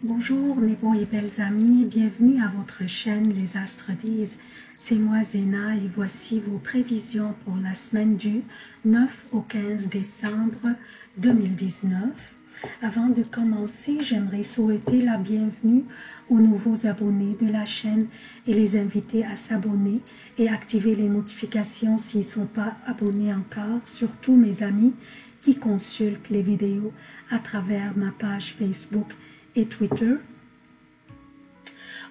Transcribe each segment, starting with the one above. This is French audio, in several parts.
Bonjour mes bons et belles amis, bienvenue à votre chaîne Les Astres disent. C'est moi Zéna et voici vos prévisions pour la semaine du 9 au 15 décembre 2019. Avant de commencer, j'aimerais souhaiter la bienvenue aux nouveaux abonnés de la chaîne et les inviter à s'abonner et activer les notifications s'ils ne sont pas abonnés encore, surtout mes amis qui consultent les vidéos à travers ma page Facebook et Twitter.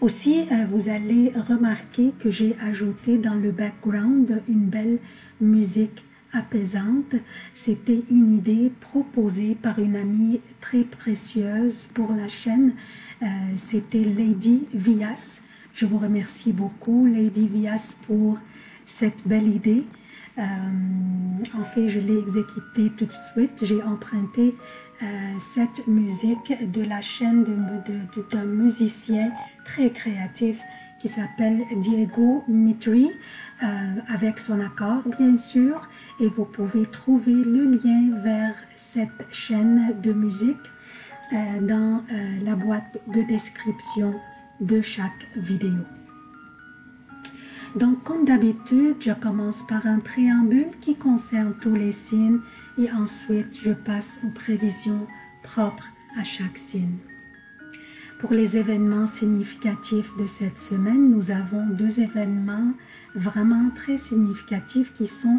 Aussi, vous allez remarquer que j'ai ajouté dans le background une belle musique apaisante. C'était une idée proposée par une amie très précieuse pour la chaîne. C'était Lady Vias. Je vous remercie beaucoup, Lady Vias, pour cette belle idée. En fait, je l'ai exécutée tout de suite. J'ai emprunté cette musique de la chaîne d'un musicien très créatif qui s'appelle Diego Mitri, avec son accord bien sûr, et vous pouvez trouver le lien vers cette chaîne de musique dans la boîte de description de chaque vidéo. Donc, comme d'habitude, je commence par un préambule qui concerne tous les signes et ensuite je passe aux prévisions propres à chaque signe. Pour les événements significatifs de cette semaine, nous avons deux événements vraiment très significatifs qui sont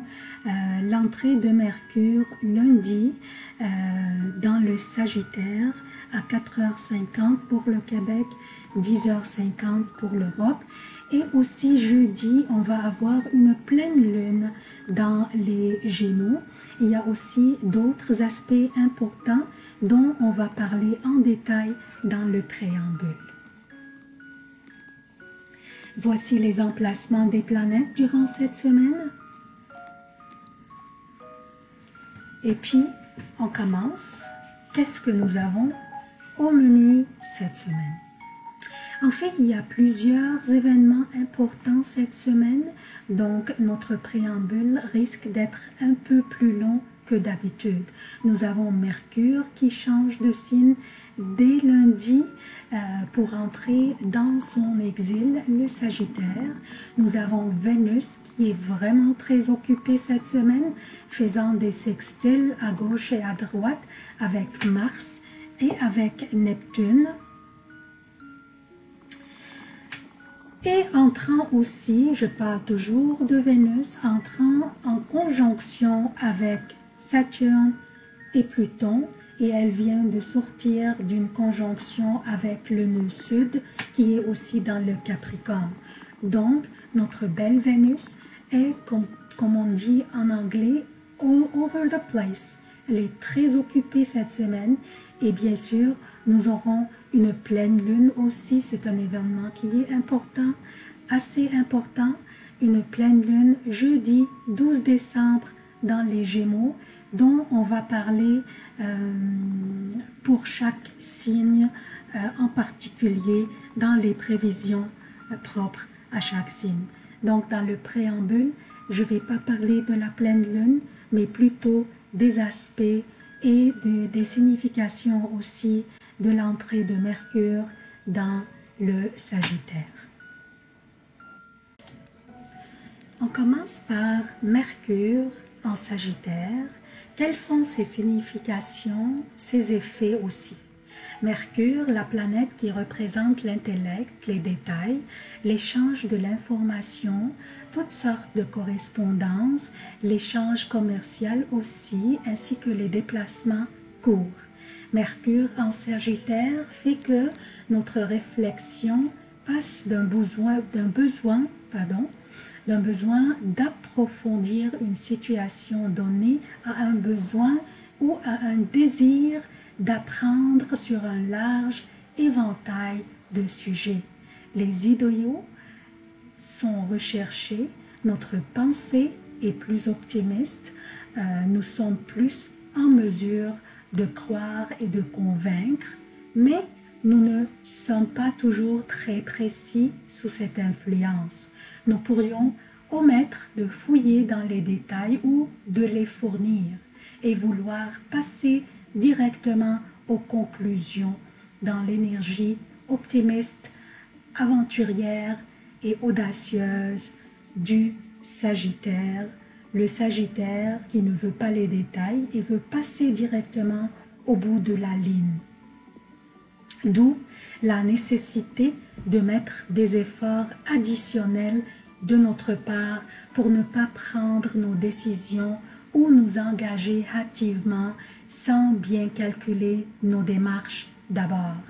l'entrée de Mercure lundi dans le Sagittaire à 4h50 pour le Québec, 10h50 pour l'Europe. Et aussi jeudi, on va avoir une pleine lune dans les Gémeaux. Il y a aussi d'autres aspects importants dont on va parler en détail dans le préambule. Voici les emplacements des planètes durant cette semaine. Et puis, on commence. Qu'est-ce que nous avons au menu cette semaine? En fait, il y a plusieurs événements importants cette semaine, donc notre préambule risque d'être un peu plus long que d'habitude. Nous avons Mercure qui change de signe dès lundi pour entrer dans son exil, le Sagittaire. Nous avons Vénus qui est vraiment très occupée cette semaine, faisant des sextiles à gauche et à droite avec Mars et avec Neptune. Et entrant aussi, je parle toujours de Vénus, entrant en conjonction avec Saturne et Pluton, et elle vient de sortir d'une conjonction avec le nœud sud qui est aussi dans le Capricorne. Donc, notre belle Vénus est, comme on dit en anglais, all over the place. Elle est très occupée cette semaine et bien sûr, nous aurons une pleine lune aussi, c'est un événement qui est important, assez important, une pleine lune jeudi 12 décembre dans les Gémeaux, dont on va parler pour chaque signe en particulier dans les prévisions propres à chaque signe. Donc dans le préambule, je ne vais pas parler de la pleine lune, mais plutôt des aspects et des significations aussi de l'entrée de Mercure dans le Sagittaire. On commence par Mercure en Sagittaire. Quelles sont ses significations, ses effets aussi? Mercure, la planète qui représente l'intellect, les détails, l'échange de l'information, toutes sortes de correspondances, l'échange commercial aussi, ainsi que les déplacements courts. Mercure en Sagittaire fait que notre réflexion passe d'un besoin d'approfondir une situation donnée à un besoin ou à un désir d'apprendre sur un large éventail de sujets. Les idéaux sont recherchés, notre pensée est plus optimiste, nous sommes plus en mesure de croire et de convaincre, mais nous ne sommes pas toujours très précis sous cette influence. Nous pourrions omettre de fouiller dans les détails ou de les fournir et vouloir passer directement aux conclusions dans l'énergie optimiste, aventurière et audacieuse du Sagittaire. Le Sagittaire qui ne veut pas les détails et veut passer directement au bout de la ligne. D'où la nécessité de mettre des efforts additionnels de notre part pour ne pas prendre nos décisions ou nous engager hâtivement sans bien calculer nos démarches d'abord.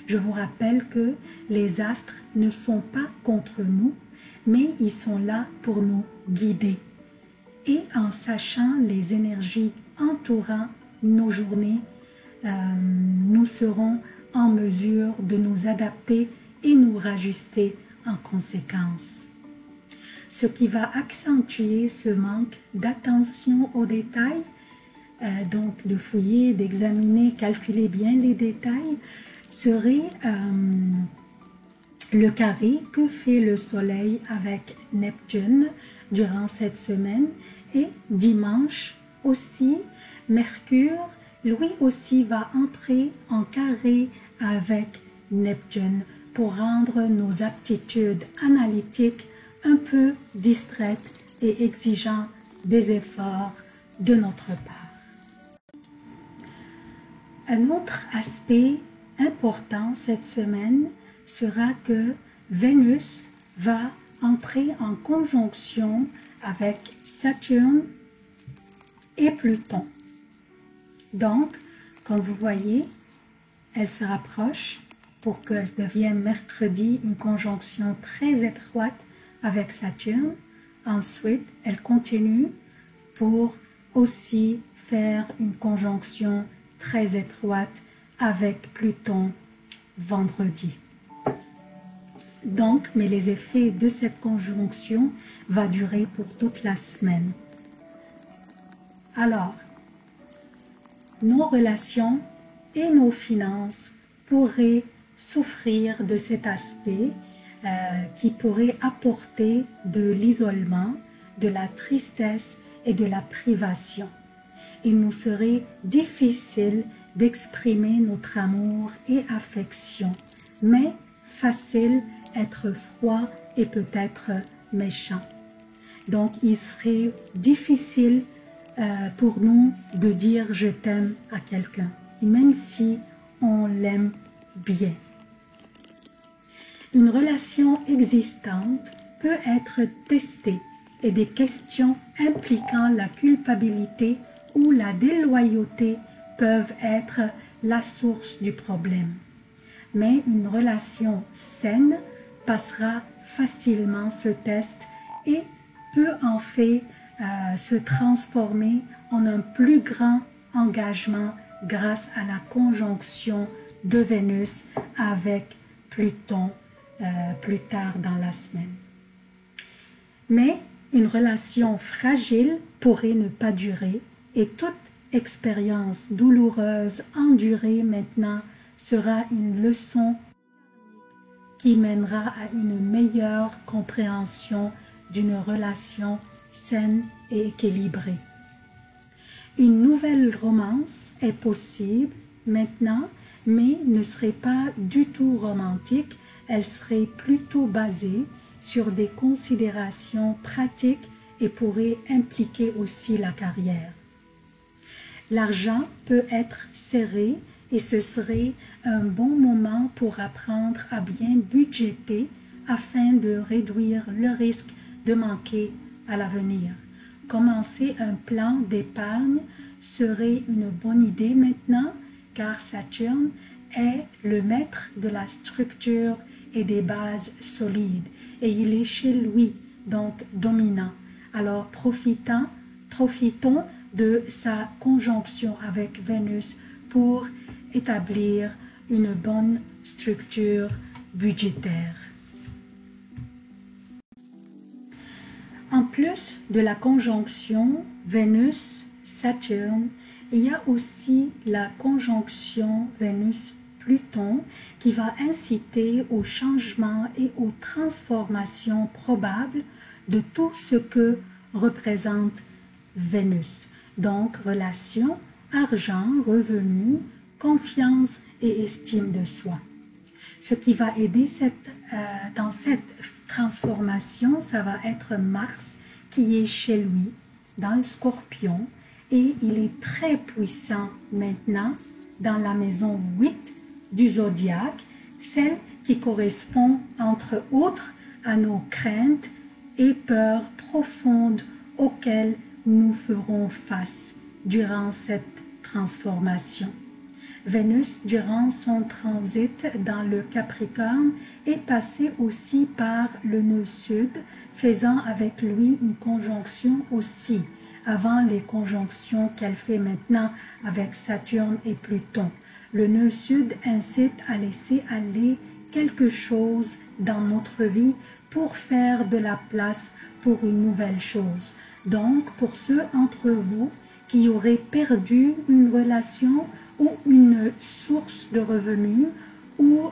Je vous rappelle que les astres ne sont pas contre nous, mais ils sont là pour nous guider. Et en sachant les énergies entourant nos journées, nous serons en mesure de nous adapter et nous rajuster en conséquence. Ce qui va accentuer ce manque d'attention aux détails, donc de fouiller, d'examiner, calculer bien les détails, serait le carré que fait le Soleil avec Neptune durant cette semaine, et dimanche aussi, Mercure, lui aussi, va entrer en carré avec Neptune pour rendre nos aptitudes analytiques un peu distraites et exigeant des efforts de notre part. Un autre aspect important cette semaine sera que Vénus va entrer en conjonction avec Saturne et Pluton. Donc, comme vous voyez, elle se rapproche pour qu'elle devienne mercredi une conjonction très étroite avec Saturne. Ensuite, elle continue pour aussi faire une conjonction très étroite avec Pluton vendredi. Donc, mais les effets de cette conjonction vont durer pour toute la semaine. Alors, nos relations et nos finances pourraient souffrir de cet aspect qui pourrait apporter de l'isolement, de la tristesse et de la privation. Il nous serait difficile d'exprimer notre amour et affection, mais facile être froid et peut-être méchant. Donc, il serait difficile pour nous de dire « je t'aime » à quelqu'un, même si on l'aime bien. Une relation existante peut être testée et des questions impliquant la culpabilité ou la déloyauté peuvent être la source du problème. Mais une relation saine passera facilement ce test et peut en fait se transformer en un plus grand engagement grâce à la conjonction de Vénus avec Pluton plus tard dans la semaine. Mais une relation fragile pourrait ne pas durer et toute expérience douloureuse endurée maintenant sera une leçon qui mènera à une meilleure compréhension d'une relation saine et équilibrée. Une nouvelle romance est possible maintenant, mais ne serait pas du tout romantique, elle serait plutôt basée sur des considérations pratiques et pourrait impliquer aussi la carrière. L'argent peut être serré et ce serait un bon moment pour apprendre à bien budgéter afin de réduire le risque de manquer à l'avenir. Commencer un plan d'épargne serait une bonne idée maintenant car Saturne est le maître de la structure et des bases solides et il est chez lui, donc dominant. Alors profitons de sa conjonction avec Vénus pour établir une bonne structure budgétaire. En plus de la conjonction Vénus-Saturne, il y a aussi la conjonction Vénus-Pluton qui va inciter au changement et aux transformations probables de tout ce que représente Vénus. Donc, relations, argent, revenus, confiance et estime de soi. Ce qui va aider dans cette transformation, ça va être Mars qui est chez lui dans le Scorpion et il est très puissant maintenant dans la maison 8 du zodiaque, celle qui correspond entre autres à nos craintes et peurs profondes auxquelles nous ferons face durant cette transformation. Vénus, durant son transit dans le Capricorne, est passée aussi par le nœud sud, faisant avec lui une conjonction aussi, avant les conjonctions qu'elle fait maintenant avec Saturne et Pluton. Le nœud sud incite à laisser aller quelque chose dans notre vie pour faire de la place pour une nouvelle chose. Donc, pour ceux d'entre vous qui auraient perdu une relation ou une source de revenus ou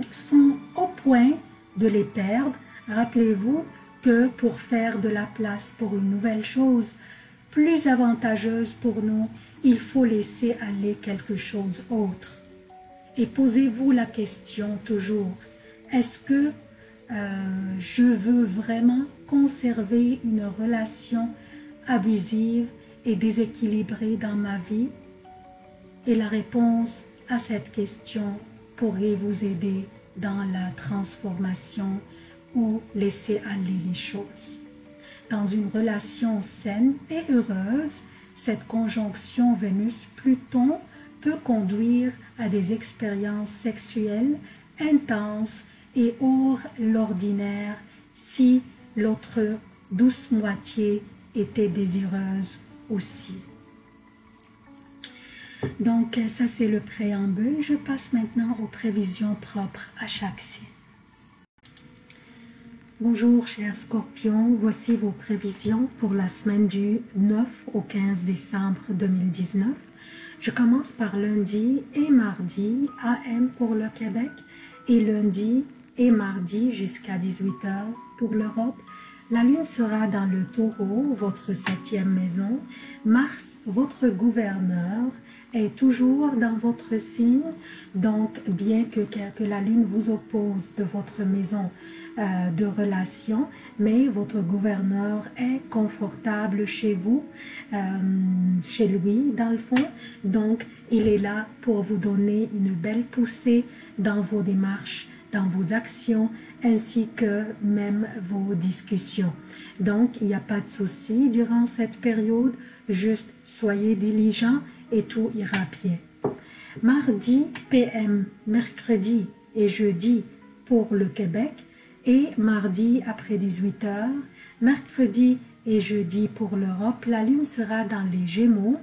sont au point de les perdre, rappelez-vous que pour faire de la place pour une nouvelle chose plus avantageuse pour nous, il faut laisser aller quelque chose d'autre. Et posez-vous la question toujours, est-ce que je veux vraiment conserver une relation abusive et déséquilibrée dans ma vie? Et la réponse à cette question pourrait vous aider dans la transformation ou laisser aller les choses. Dans une relation saine et heureuse, cette conjonction Vénus-Pluton peut conduire à des expériences sexuelles intenses et hors l'ordinaire si l'autre douce moitié était désireuse aussi. Donc, ça c'est le préambule. Je passe maintenant aux prévisions propres à chaque signe. Bonjour chers Scorpions, voici vos prévisions pour la semaine du 9 au 15 décembre 2019. Je commence par lundi et mardi, AM pour le Québec, et lundi et mardi jusqu'à 18h pour l'Europe. La lune sera dans le Taureau, votre 7e maison. Mars, votre gouverneur, est toujours dans votre signe. Donc, bien que la lune vous oppose de votre maison de relation, mais votre gouverneur est confortable chez vous, chez lui dans le fond. Donc, il est là pour vous donner une belle poussée dans vos démarches, dans vos actions, ainsi que même vos discussions. Donc, il n'y a pas de souci durant cette période, juste soyez diligents et tout ira bien. Mardi, PM, mercredi et jeudi pour le Québec et mardi après 18h, mercredi et jeudi pour l'Europe, la lune sera dans les Gémeaux,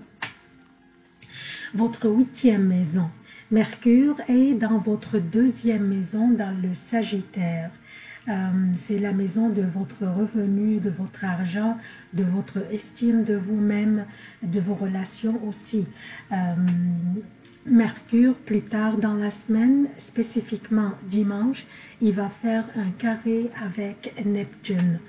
votre 8e maison. Mercure est dans votre 2e maison dans le Sagittaire. C'est la maison de votre revenu, de votre argent, de votre estime de vous-même, de vos relations aussi. Mercure, plus tard dans la semaine, spécifiquement dimanche, il va faire un carré avec Neptune,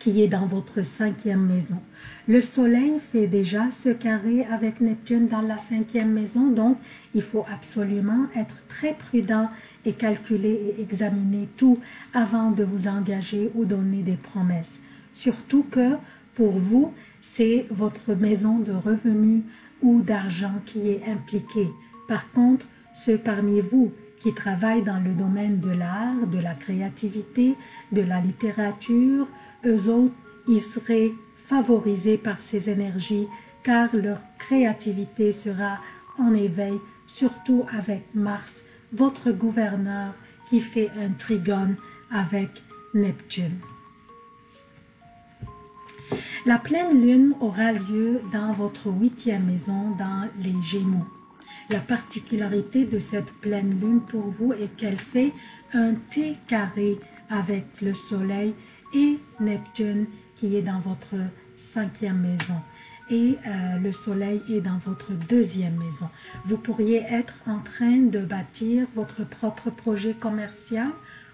qui est dans votre 5e maison. Le Soleil fait déjà ce carré avec Neptune dans la 5e maison, donc il faut absolument être très prudent et calculer et examiner tout avant de vous engager ou donner des promesses. Surtout que pour vous, c'est votre maison de revenus ou d'argent qui est impliquée. Par contre, ceux parmi vous qui travaillent dans le domaine de l'art, de la créativité, de la littérature, eux autres, ils seraient favorisés par ces énergies car leur créativité sera en éveil, surtout avec Mars, votre gouverneur qui fait un trigone avec Neptune. La pleine lune aura lieu dans votre 8e maison dans les Gémeaux. La particularité de cette pleine lune pour vous est qu'elle fait un T carré avec le Soleil et Neptune qui est dans votre 5e maison. Et le Soleil est dans votre 2e maison. Vous pourriez être en train de bâtir votre propre projet commercial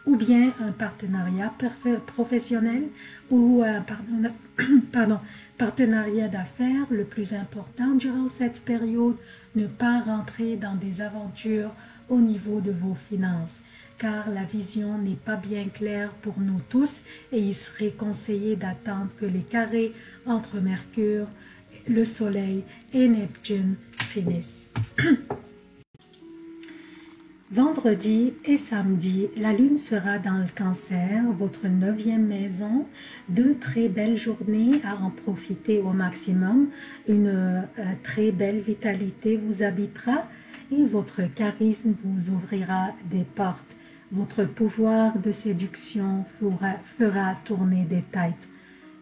ou bien un partenariat professionnel ou un partenariat d'affaires. Le plus important durant cette période, ne pas rentrer dans des aventures au niveau de vos finances, car la vision n'est pas bien claire pour nous tous et il serait conseillé d'attendre que les carrés entre Mercure, le Soleil et Neptune finissent. Vendredi et samedi, la Lune sera dans le Cancer, votre 9e maison. 2 très belles journées à en profiter au maximum. Une très belle vitalité vous habitera et votre charisme vous ouvrira des portes. Votre pouvoir de séduction fera tourner des têtes.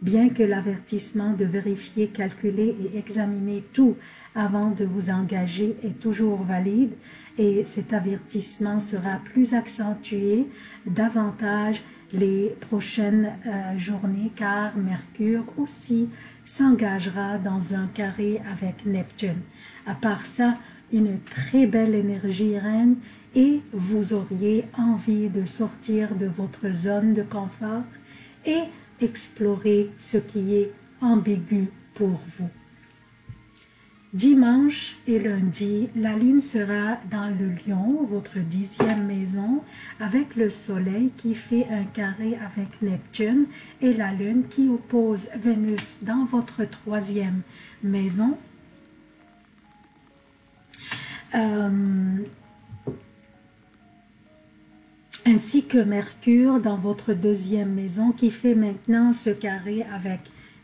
Bien que l'avertissement de vérifier, calculer et examiner tout avant de vous engager est toujours valide, et cet avertissement sera plus accentué davantage les prochaines journées, car Mercure aussi s'engagera dans un carré avec Neptune. À part ça, une très belle énergie règne et vous auriez envie de sortir de votre zone de confort et explorer ce qui est ambigu pour vous. Dimanche et lundi, la Lune sera dans le Lion, votre 10e maison, avec le Soleil qui fait un carré avec Neptune et la Lune qui oppose Vénus dans votre 3e maison. Ainsi que Mercure dans votre 2e maison qui fait maintenant ce carré avec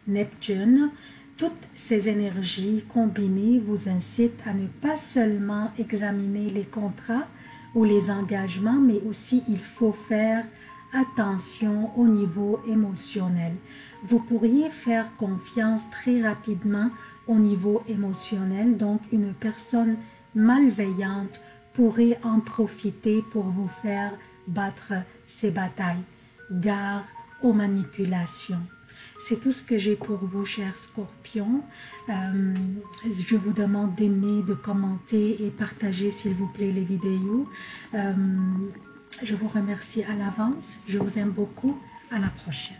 Neptune. Toutes ces énergies combinées vous incitent à ne pas seulement examiner les contrats ou les engagements, mais aussi il faut faire attention au niveau émotionnel. Vous pourriez faire confiance très rapidement au niveau émotionnel, donc une personne malveillante pourrait en profiter pour vous faire battre ces batailles. Gare aux manipulations. C'est tout ce que j'ai pour vous, chers scorpions. Je vous demande d'aimer, de commenter et partager, s'il vous plaît, les vidéos. Je vous remercie à l'avance. Je vous aime beaucoup. À la prochaine.